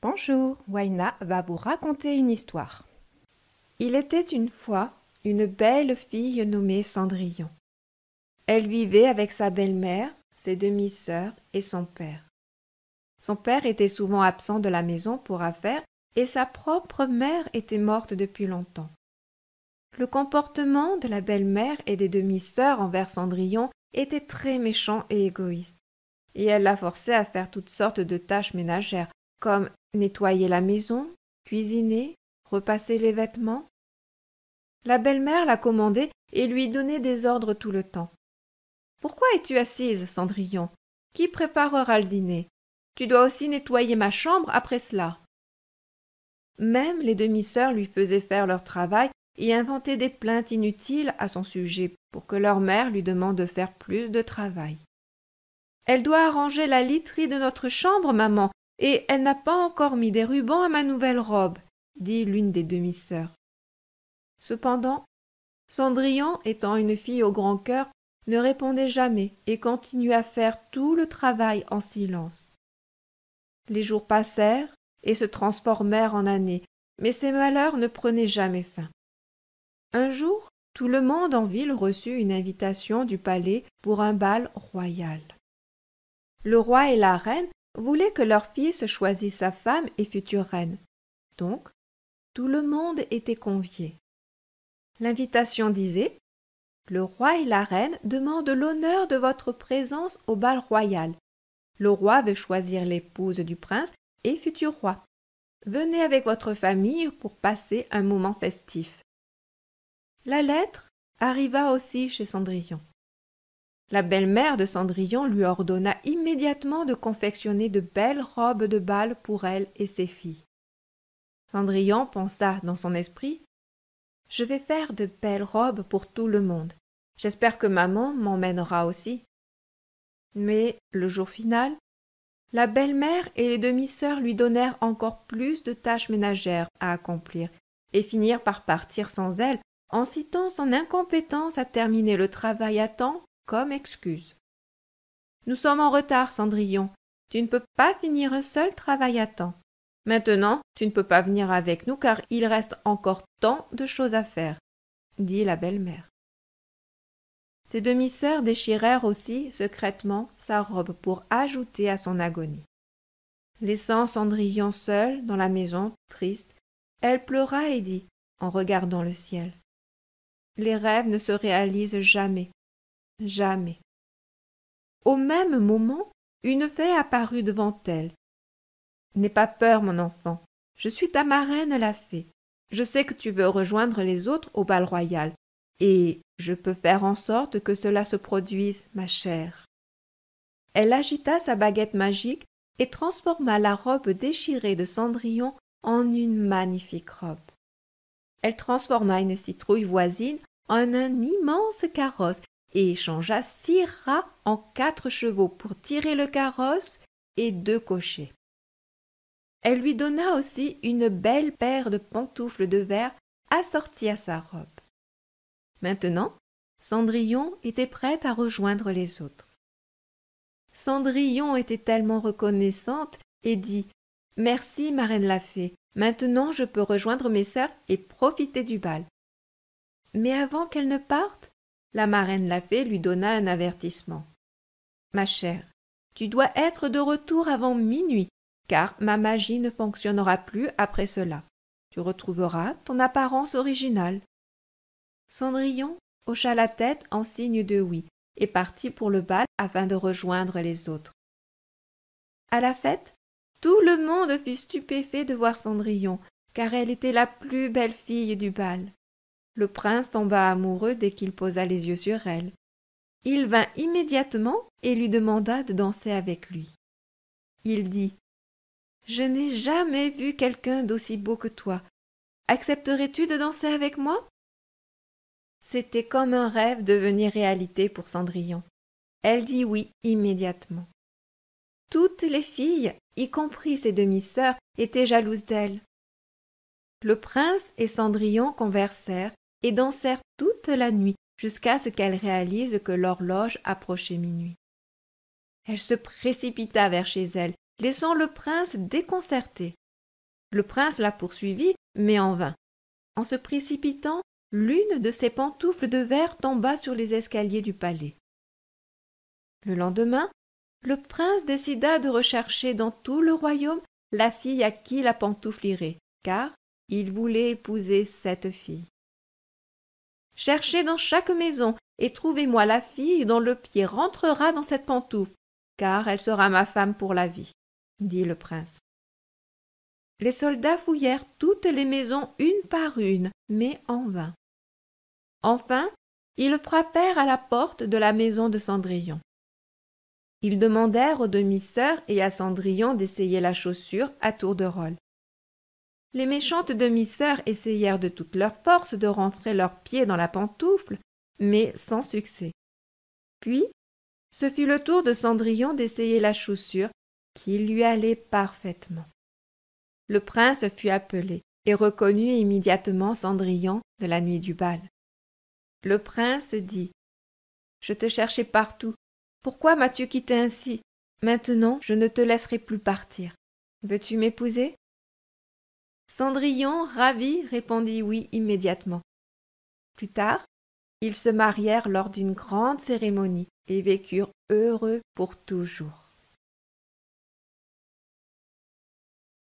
Bonjour, Waina va vous raconter une histoire. Il était une fois une belle fille nommée Cendrillon. Elle vivait avec sa belle-mère, ses demi-sœurs et son père. Son père était souvent absent de la maison pour affaires et sa propre mère était morte depuis longtemps. Le comportement de la belle-mère et des demi-sœurs envers Cendrillon était très méchant et égoïste, et elle la forçait à faire toutes sortes de tâches ménagères, comme nettoyer la maison, cuisiner, repasser les vêtements. La belle-mère la commandait et lui donnait des ordres tout le temps. « Pourquoi es-tu assise, Cendrillon? Qui préparera le dîner? Tu dois aussi nettoyer ma chambre après cela. » Même les demi-sœurs lui faisaient faire leur travail et inventaient des plaintes inutiles à son sujet pour que leur mère lui demande de faire plus de travail. « Elle doit arranger la literie de notre chambre, maman, et elle n'a pas encore mis des rubans à ma nouvelle robe, » dit l'une des demi-sœurs. Cependant, Cendrillon, étant une fille au grand cœur, ne répondait jamais et continuait à faire tout le travail en silence. Les jours passèrent et se transformèrent en années, mais ces malheurs ne prenaient jamais fin. Un jour, tout le monde en ville reçut une invitation du palais pour un bal royal. Le roi et la reine voulaient que leur fils choisisse sa femme et future reine. Donc, tout le monde était convié. L'invitation disait « Le roi et la reine demandent l'honneur de votre présence au bal royal. Le roi veut choisir l'épouse du prince et futur roi. Venez avec votre famille pour passer un moment festif. » La lettre arriva aussi chez Cendrillon. La belle-mère de Cendrillon lui ordonna immédiatement de confectionner de belles robes de bal pour elle et ses filles. Cendrillon pensa dans son esprit « Je vais faire de belles robes pour tout le monde. J'espère que maman m'emmènera aussi. » Mais le jour final, la belle-mère et les demi-sœurs lui donnèrent encore plus de tâches ménagères à accomplir et finirent par partir sans elle en citant son incompétence à terminer le travail à temps comme excuse. « Nous sommes en retard, Cendrillon. Tu ne peux pas finir un seul travail à temps. Maintenant, tu ne peux pas venir avec nous car il reste encore tant de choses à faire, » dit la belle-mère. Ses demi-sœurs déchirèrent aussi secrètement sa robe pour ajouter à son agonie. Laissant Cendrillon seule dans la maison, triste, elle pleura et dit, en regardant le ciel, « Les rêves ne se réalisent jamais, jamais. » Au même moment, une fée apparut devant elle. « N'aie pas peur, mon enfant, je suis ta marraine la fée. Je sais que tu veux rejoindre les autres au bal royal, et je peux faire en sorte que cela se produise, ma chère. » Elle agita sa baguette magique et transforma la robe déchirée de Cendrillon en une magnifique robe. Elle transforma une citrouille voisine en un immense carrosse et changea 6 rats en 4 chevaux pour tirer le carrosse et 2 cochers. Elle lui donna aussi une belle paire de pantoufles de verre assorties à sa robe. Maintenant, Cendrillon était prête à rejoindre les autres. Cendrillon était tellement reconnaissante et dit « Merci, marraine la fée, maintenant je peux rejoindre mes sœurs et profiter du bal. » Mais avant qu'elle ne parte, la marraine la fée lui donna un avertissement. « Ma chère, tu dois être de retour avant minuit, car ma magie ne fonctionnera plus après cela. Tu retrouveras ton apparence originale. » Cendrillon hocha la tête en signe de oui et partit pour le bal afin de rejoindre les autres. À la fête, tout le monde fut stupéfait de voir Cendrillon, car elle était la plus belle fille du bal. Le prince tomba amoureux dès qu'il posa les yeux sur elle. Il vint immédiatement et lui demanda de danser avec lui. Il dit « Je n'ai jamais vu quelqu'un d'aussi beau que toi. Accepterais-tu de danser avec moi ?» C'était comme un rêve devenu réalité pour Cendrillon. Elle dit oui immédiatement. Toutes les filles, y compris ses demi-sœurs, étaient jalouses d'elle. Le prince et Cendrillon conversèrent et dansèrent toute la nuit jusqu'à ce qu'elle réalise que l'horloge approchait minuit. Elle se précipita vers chez elle, laissant le prince déconcerté. Le prince la poursuivit, mais en vain. En se précipitant, l'une de ses pantoufles de verre tomba sur les escaliers du palais. Le lendemain, le prince décida de rechercher dans tout le royaume la fille à qui la pantoufle irait, car il voulait épouser cette fille. « Cherchez dans chaque maison et trouvez-moi la fille dont le pied rentrera dans cette pantoufle, car elle sera ma femme pour la vie, » dit le prince. Les soldats fouillèrent toutes les maisons une par une, mais en vain. Enfin, ils frappèrent à la porte de la maison de Cendrillon. Ils demandèrent aux demi-sœurs et à Cendrillon d'essayer la chaussure à tour de rôle. Les méchantes demi-sœurs essayèrent de toute leur force de rentrer leurs pieds dans la pantoufle, mais sans succès. Puis, ce fut le tour de Cendrillon d'essayer la chaussure, qui lui allait parfaitement. Le prince fut appelé et reconnut immédiatement Cendrillon de la nuit du bal. Le prince dit « Je te cherchais partout. Pourquoi m'as-tu quitté ainsi? Maintenant, je ne te laisserai plus partir. Veux-tu m'épouser » Cendrillon, ravi, répondit oui immédiatement. Plus tard, ils se marièrent lors d'une grande cérémonie et vécurent heureux pour toujours.